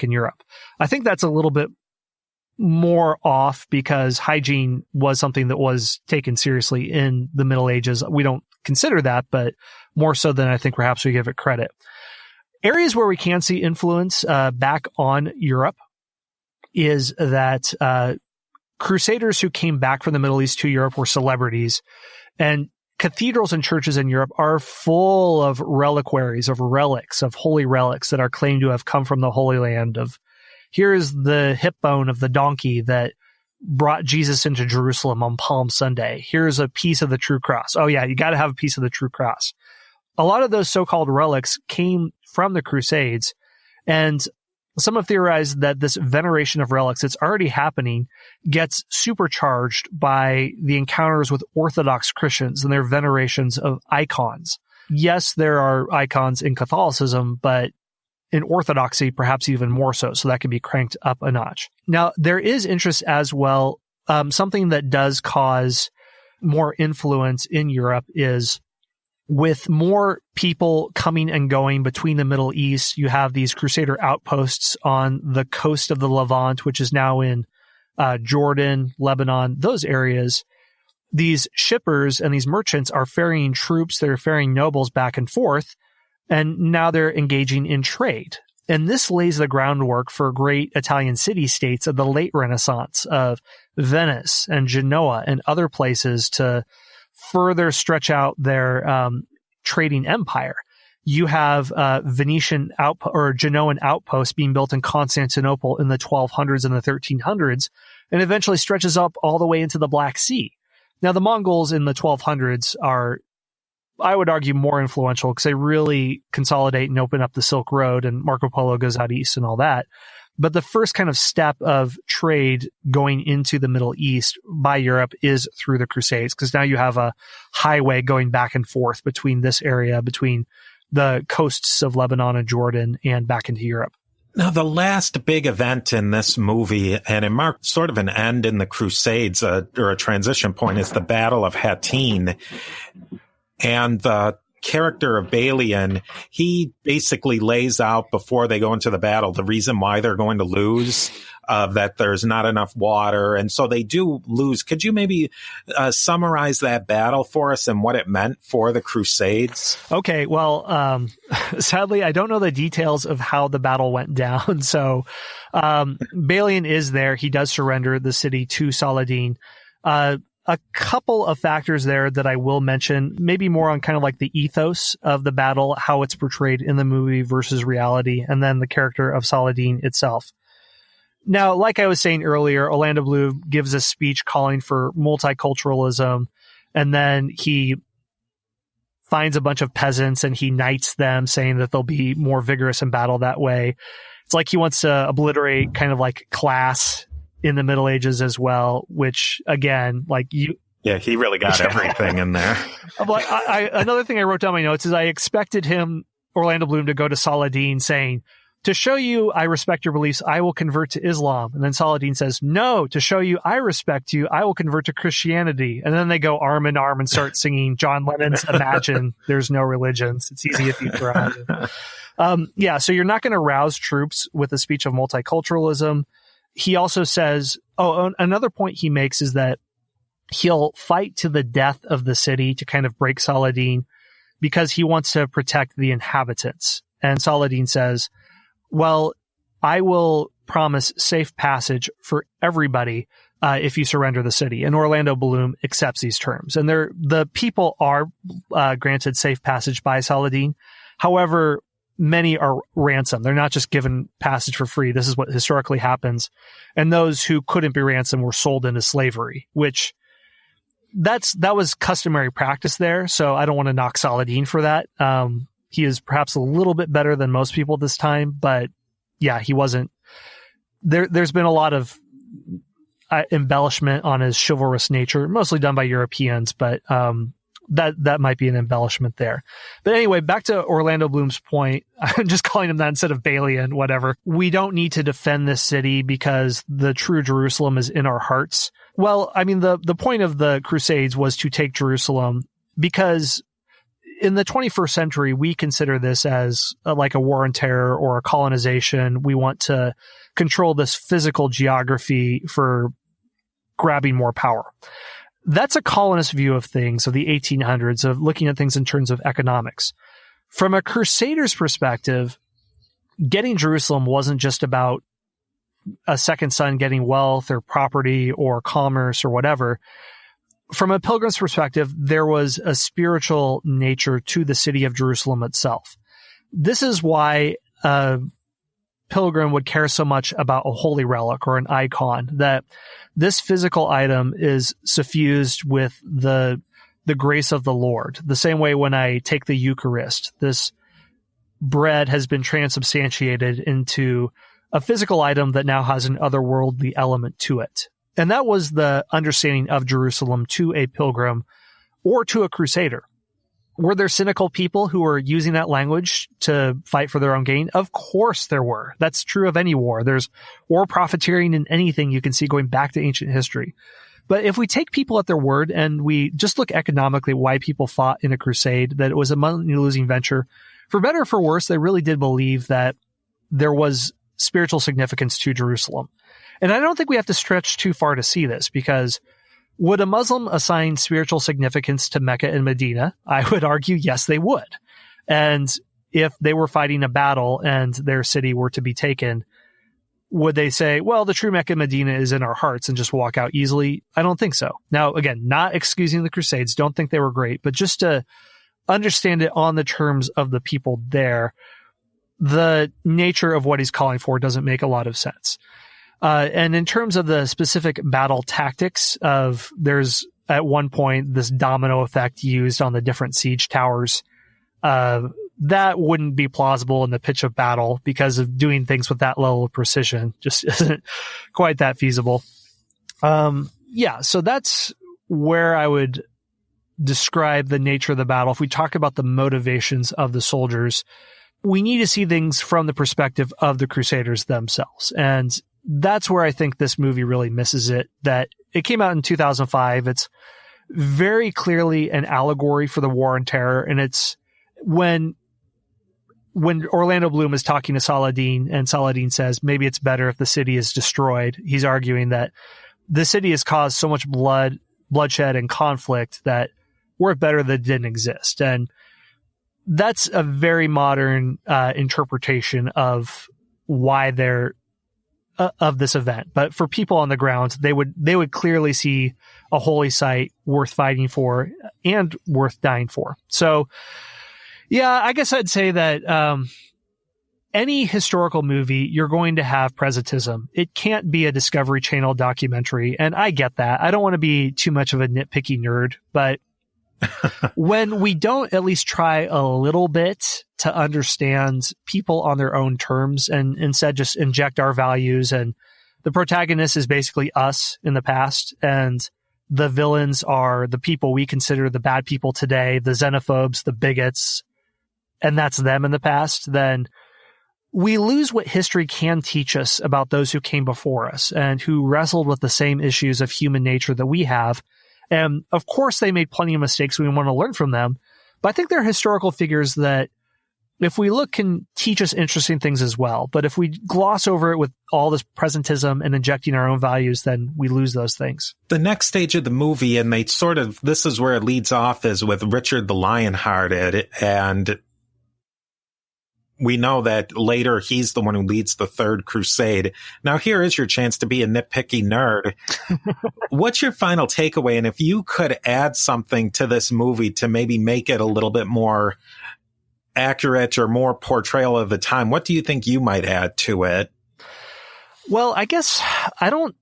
in Europe. I think that's a little bit more off because hygiene was something that was taken seriously in the Middle Ages. We don't consider that, but more so than I think perhaps we give it credit. Areas where we can see influence back on Europe is that Crusaders who came back from the Middle East to Europe were celebrities, and cathedrals and churches in Europe are full of reliquaries, of relics, of holy relics that are claimed to have come from the Holy Land. Of here's the hip bone of the donkey that brought Jesus into Jerusalem on Palm Sunday. Here's a piece of the true cross. Oh yeah, you got to have a piece of the true cross. A lot of those so-called relics came from the Crusades, and some have theorized that this veneration of relics that's already happening gets supercharged by the encounters with Orthodox Christians and their venerations of icons. Yes, there are icons in Catholicism, but in Orthodoxy, perhaps even more so. So that can be cranked up a notch. Now, there is interest as well. Something that does cause more influence in Europe is with more people coming and going between the Middle East. You have these Crusader outposts on the coast of the Levant, which is now in Jordan, Lebanon, those areas. These shippers and these merchants are ferrying troops, they're ferrying nobles back and forth, and now they're engaging in trade. And this lays the groundwork for great Italian city-states of the late Renaissance of Venice and Genoa and other places to further stretch out their trading empire. You have Venetian or Genoan outposts being built in Constantinople in the 1200s and the 1300s, and eventually stretches up all the way into the Black Sea. Now, the Mongols in the 1200s are, I would argue, more influential because they really consolidate and open up the Silk Road, and Marco Polo goes out east and all that. But the first kind of step of trade going into the Middle East by Europe is through the Crusades, because now you have a highway going back and forth between this area, between the coasts of Lebanon and Jordan, and back into Europe. Now, the last big event in this movie, and it marked sort of an end in the Crusades, or a transition point, is the Battle of Hattin. And the character of Balian, he basically lays out before they go into the battle the reason why they're going to lose, that there's not enough water. And so they do lose. Could you maybe summarize that battle for us and what it meant for the Crusades? Okay, well, sadly, I don't know the details of how the battle went down. So Balian is there. He does surrender the city to Saladin. A couple of factors there that I will mention, maybe more on kind of like the ethos of the battle, how it's portrayed in the movie versus reality, and then the character of Saladin itself. Now, like I was saying earlier, Orlando Bloom gives a speech calling for multiculturalism, and then he finds a bunch of peasants and he knights them, saying that they'll be more vigorous in battle that way. It's like he wants to obliterate kind of like class in the Middle Ages as well, which again, like you... Yeah, he really got everything in there. But another thing I wrote down in my notes is I expected Orlando Bloom, to go to Saladin saying, to show you I respect your beliefs, I will convert to Islam. And then Saladin says, no, to show you I respect you, I will convert to Christianity. And then they go arm in arm and start singing John Lennon's Imagine There's No Religions. It's easy if you try. So you're not going to rouse troops with a speech of multiculturalism. He also says, another point he makes is that he'll fight to the death of the city to kind of break Saladin because he wants to protect the inhabitants. And Saladin says, well, I will promise safe passage for everybody if you surrender the city. And Orlando Bloom accepts these terms. And the people are granted safe passage by Saladin. However, many are ransomed. They're not just given passage for free. This is what historically happens. And those who couldn't be ransomed were sold into slavery, which that was customary practice there. So I don't want to knock Saladin for that. He is perhaps a little bit better than most people this time, but yeah, he wasn't there. There's been a lot of embellishment on his chivalrous nature, mostly done by Europeans, but, that might be an embellishment there. But anyway, back to Orlando Bloom's point. I'm just calling him that instead of Balian, whatever. We don't need to defend this city because the true Jerusalem is in our hearts. Well, I mean, the point of the Crusades was to take Jerusalem because in the 21st century, we consider this as like a war on terror or a colonization. We want to control this physical geography for grabbing more power. That's a colonist view of things of the 1800s, of looking at things in terms of economics. From a Crusader's perspective, getting Jerusalem wasn't just about a second son getting wealth or property or commerce or whatever. From a pilgrim's perspective, there was a spiritual nature to the city of Jerusalem itself. This is why a pilgrim would care so much about a holy relic or an icon, that this physical item is suffused with the grace of the Lord. The same way when I take the Eucharist, this bread has been transubstantiated into a physical item that now has an otherworldly element to it. And that was the understanding of Jerusalem to a pilgrim or to a crusader. Were there cynical people who were using that language to fight for their own gain? Of course there were. That's true of any war. There's war profiteering in anything you can see going back to ancient history. But if we take people at their word and we just look economically why people fought in a crusade, that it was a money-losing venture, for better or for worse, they really did believe that there was spiritual significance to Jerusalem. And I don't think we have to stretch too far to see this, because would a Muslim assign spiritual significance to Mecca and Medina? I would argue, yes, they would. And if they were fighting a battle and their city were to be taken, would they say, well, the true Mecca and Medina is in our hearts, and just walk out easily? I don't think so. Now, again, not excusing the Crusades, don't think they were great, but just to understand it on the terms of the people there, the nature of what he's calling for doesn't make a lot of sense. And in terms of the specific battle tactics of, there's at one point this domino effect used on the different siege towers, that wouldn't be plausible in the pitch of battle, because of doing things with that level of precision just isn't quite that feasible. So that's where I would describe the nature of the battle. If we talk about the motivations of the soldiers, we need to see things from the perspective of the Crusaders themselves. And that's where I think this movie really misses it, that it came out in 2005. It's very clearly an allegory for the war on terror. And it's when Orlando Bloom is talking to Saladin and Saladin says, maybe it's better if the city is destroyed, he's arguing that the city has caused so much bloodshed and conflict that we're better that it didn't exist. And that's a very modern interpretation of why they're of this event. But for people on the ground, they would clearly see a holy site worth fighting for and worth dying for. So, yeah, I guess I'd say that any historical movie, you're going to have presentism. It can't be a Discovery Channel documentary, and I get that. I don't want to be too much of a nitpicky nerd, but when we don't at least try a little bit to understand people on their own terms and instead just inject our values, and the protagonist is basically us in the past, and the villains are the people we consider the bad people today, the xenophobes, the bigots, and that's them in the past, then we lose what history can teach us about those who came before us and who wrestled with the same issues of human nature that we have. And of course, they made plenty of mistakes. We want to learn from them. But I think they're historical figures that, if we look, can teach us interesting things as well. But if we gloss over it with all this presentism and injecting our own values, then we lose those things. The next stage of the movie, and this is where it leads off, is with Richard the Lionhearted. And we know that later he's the one who leads the Third Crusade. Now, here is your chance to be a nitpicky nerd. What's your final takeaway? And if you could add something to this movie to maybe make it a little bit more accurate or more portrayal of the time, what do you think you might add to it? Well, I guess I don't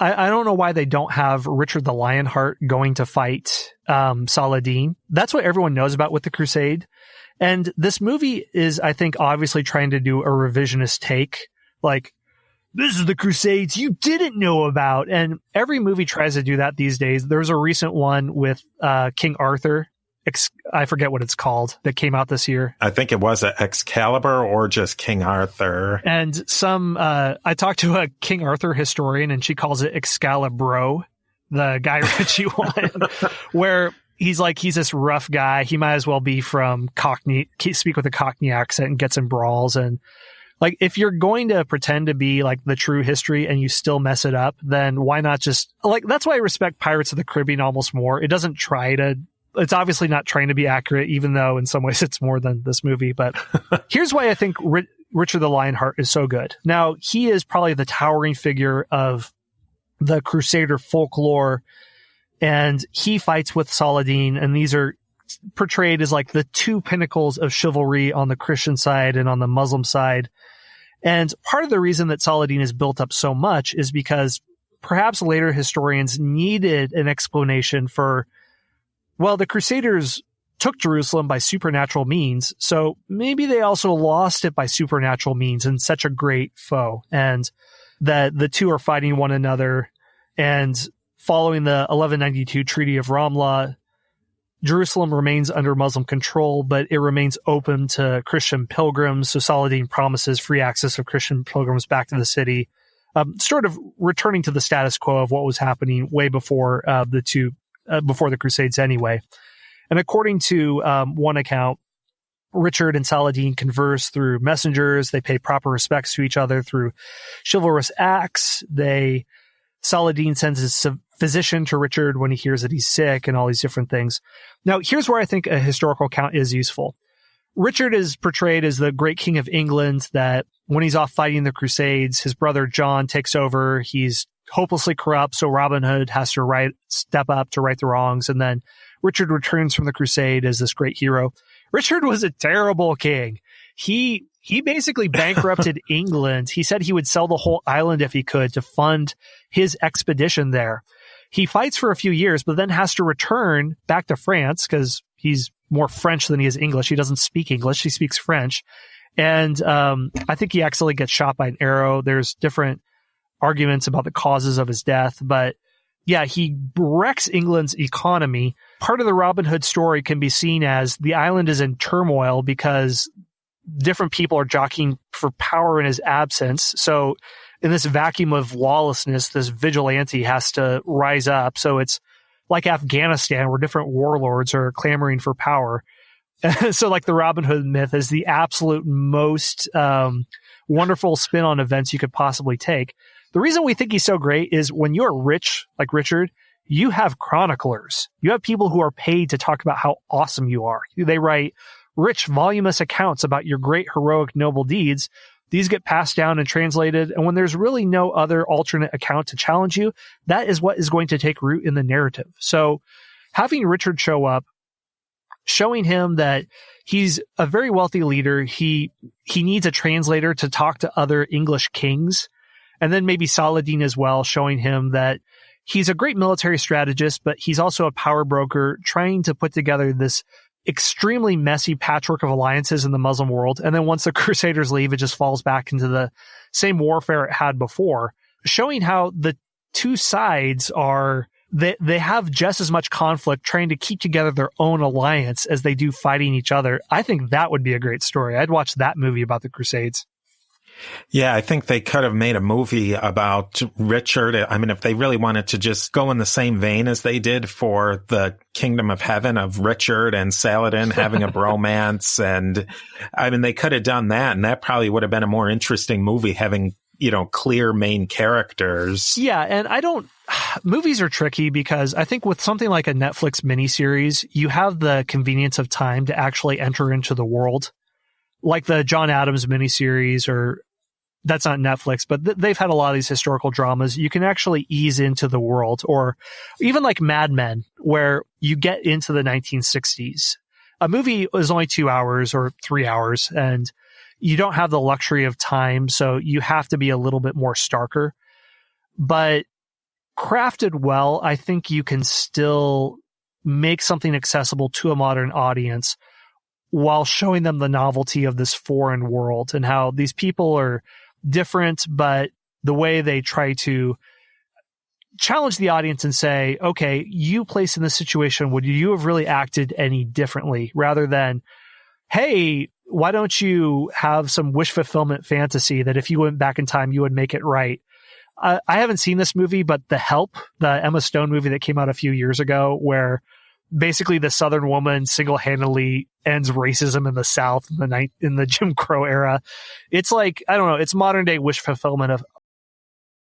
know why they don't have Richard the Lionheart going to fight Saladin. That's what everyone knows about with the Crusade. And this movie is, I think, obviously trying to do a revisionist take. Like, this is the Crusades you didn't know about. And every movie tries to do that these days. There's a recent one with King Arthur. I forget what it's called, that came out this year. I think it was Excalibur or just King Arthur. And I talked to a King Arthur historian, and she calls it Excalibro, the Guy Ritchie one, where he's this rough guy. He might as well be from Cockney, speak with a Cockney accent and gets in brawls. And like, if you're going to pretend to be like the true history and you still mess it up, then why not just like, that's why I respect Pirates of the Caribbean almost more. It doesn't try to, it's obviously not trying to be accurate, even though in some ways it's more than this movie. But here's why I think Richard the Lionheart is so good. Now, he is probably the towering figure of the Crusader folklore, and he fights with Saladin, and these are portrayed as like the two pinnacles of chivalry on the Christian side and on the Muslim side. And part of the reason that Saladin is built up so much is because perhaps later historians needed an explanation for, well, the Crusaders took Jerusalem by supernatural means, so maybe they also lost it by supernatural means in such a great foe, and that the two are fighting one another. And following the 1192 Treaty of Ramla, Jerusalem remains under Muslim control, but it remains open to Christian pilgrims. So Saladin promises free access of Christian pilgrims back to the city, sort of returning to the status quo of what was happening way before before the Crusades anyway. And according to one account, Richard and Saladin converse through messengers. They pay proper respects to each other through chivalrous acts. Saladin sends his physician to Richard when he hears that he's sick and all these different things. Now, here's where I think a historical account is useful. Richard is portrayed as the great king of England, that when he's off fighting the Crusades, his brother John takes over. He's hopelessly corrupt, so Robin Hood has to step up to right the wrongs, and then Richard returns from the crusade as this great hero. Richard was a terrible king. He basically bankrupted England. He said he would sell the whole island if he could to fund his expedition there. He fights for a few years, but then has to return back to France because he's more French than he is English. He doesn't speak English. He speaks French. And I think he accidentally gets shot by an arrow. There's different arguments about the causes of his death. But yeah, he wrecks England's economy. Part of the Robin Hood story can be seen as the island is in turmoil because different people are jockeying for power in his absence. So in this vacuum of lawlessness, this vigilante has to rise up. So it's like Afghanistan, where different warlords are clamoring for power. So like the Robin Hood myth is the absolute most wonderful spin on events you could possibly take. The reason we think he's so great is when you're rich, like Richard, you have chroniclers. You have people who are paid to talk about how awesome you are. They write rich, voluminous accounts about your great, heroic, noble deeds. These get passed down and translated. And when there's really no other alternate account to challenge you, that is what is going to take root in the narrative. So having Richard show up, showing him that he's a very wealthy leader, he needs a translator to talk to other English kings. And then maybe Saladin as well, showing him that he's a great military strategist, but he's also a power broker trying to put together this extremely messy patchwork of alliances in the Muslim world. And then once the Crusaders leave, it just falls back into the same warfare it had before, showing how the two sides they have just as much conflict trying to keep together their own alliance as they do fighting each other. I think that would be a great story. I'd watch that movie about the Crusades. Yeah, I think they could have made a movie about Richard. I mean, if they really wanted to just go in the same vein as they did for the Kingdom of Heaven of Richard and Saladin having a bromance. And I mean, they could have done that, and that probably would have been a more interesting movie, having, clear main characters. Yeah. And movies are tricky because I think with something like a Netflix miniseries, you have the convenience of time to actually enter into the world. Like the John Adams miniseries, or that's not Netflix, but they've had a lot of these historical dramas. You can actually ease into the world, or even like Mad Men, where you get into the 1960s. A movie is only 2 hours or 3 hours, and you don't have the luxury of time, so you have to be a little bit more starker. But crafted well, I think you can still make something accessible to a modern audience while showing them the novelty of this foreign world and how these people are different, but the way they try to challenge the audience and say, okay, you placed in this situation, would you have really acted any differently? Rather than, hey, why don't you have some wish fulfillment fantasy that if you went back in time, you would make it right? I haven't seen this movie, but The Help, the Emma Stone movie that came out a few years ago, where basically the Southern woman single-handedly ends racism in the South in the Jim Crow era. It's like, I don't know, it's modern day wish fulfillment